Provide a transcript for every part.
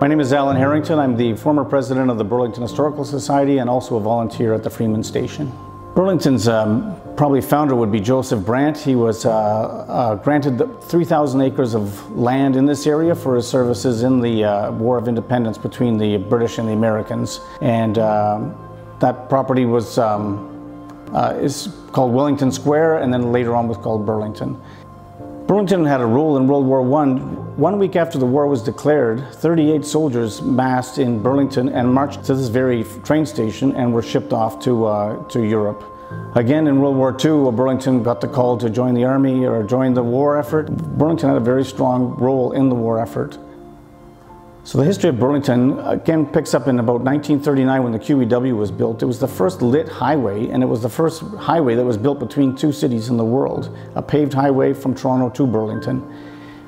My name is Alan Harrington. I'm the former president of the Burlington Historical Society and also a volunteer at the Freeman Station. Burlington's probably founder would be Joseph Brandt. He was granted 3,000 acres of land in this area for his services in the War of Independence between the British and the Americans. And that property was is called Wellington Square, and then later on was called Burlington. Burlington had a role in World War I. 1 week after the war was declared, 38 soldiers massed in Burlington and marched to this very train station and were shipped off to Europe. Again, in World War II, Burlington got the call to join the army or join the war effort. Burlington had a very strong role in the war effort. So the history of Burlington again picks up in about 1939 when the QEW was built. It was the first lit highway, and it was the first highway that was built between two cities in the world, a paved highway from Toronto to Burlington.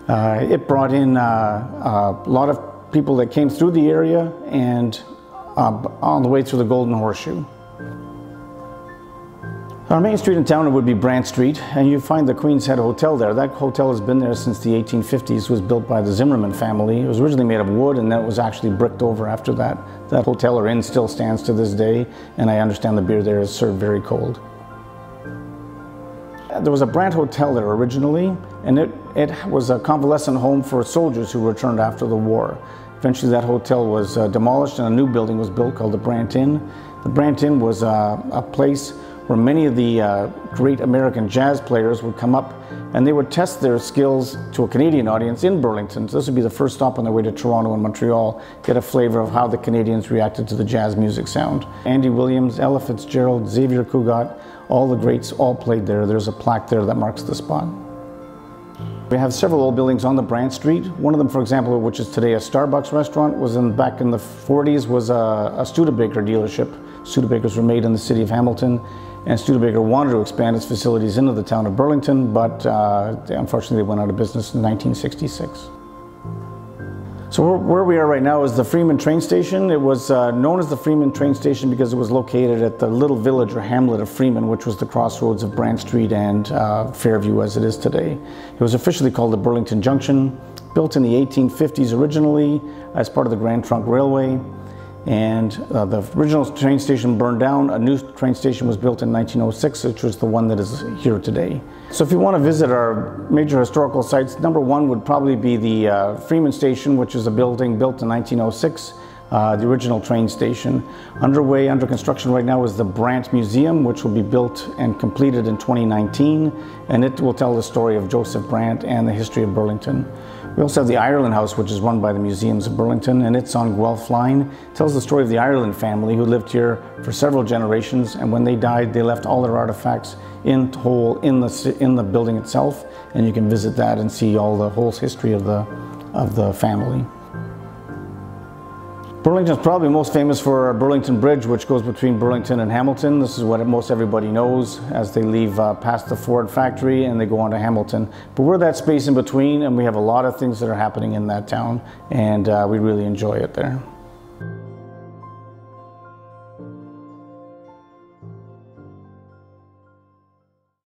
It brought in a lot of people that came through the area and on the way through the Golden Horseshoe. Our main street in town would be Brandt Street, and you find the Queen's Head Hotel there. That hotel has been there since the 1850s. It was built by the Zimmerman family. It was originally made of wood, and then it was actually bricked over after that. That hotel or inn still stands to this day, and I understand the beer there is served very cold. There was a Brandt Hotel there originally, and it was a convalescent home for soldiers who returned after the war. Eventually that hotel was demolished and a new building was built called the Brandt Inn. The Brandt Inn was a place where many of the great American jazz players would come up and they would test their skills to a Canadian audience in Burlington. So this would be the first stop on their way to Toronto and Montreal, get a flavor of how the Canadians reacted to the jazz music sound. Andy Williams, Ella Fitzgerald, Xavier Cugat, all the greats all played there. There's a plaque there that marks the spot. We have several old buildings on the Brandt Street. One of them, for example, which is today a Starbucks restaurant, was back in the 40s was a Studebaker dealership. Studebakers were made in the city of Hamilton, and Studebaker wanted to expand its facilities into the town of Burlington, but unfortunately they went out of business in 1966. So where we are right now is the Freeman train station. It was known as the Freeman train station because it was located at the little village or hamlet of Freeman, which was the crossroads of Brandt Street and Fairview as it is today. It was officially called the Burlington Junction, built in the 1850s originally as part of the Grand Trunk Railway. And the original train station burned down. A new train station was built in 1906, which was the one that is here today. So if you want to visit our major historical sites, number one would probably be the Freeman Station, which is a building built in 1906, the original train station. Under construction right now is the Brandt Museum, which will be built and completed in 2019, and it will tell the story of Joseph Brandt and the history of Burlington. We also have the Ireland House, which is run by the Museums of Burlington, and it's on Guelph Line. It tells the story of the Ireland family who lived here for several generations, and when they died, they left all their artifacts in the building itself, and you can visit that and see all the whole history of the family. Burlington is probably most famous for Burlington Bridge, which goes between Burlington and Hamilton. This is what most everybody knows as they leave past the Ford factory and they go on to Hamilton. But we're that space in between, and we have a lot of things that are happening in that town, and we really enjoy it there.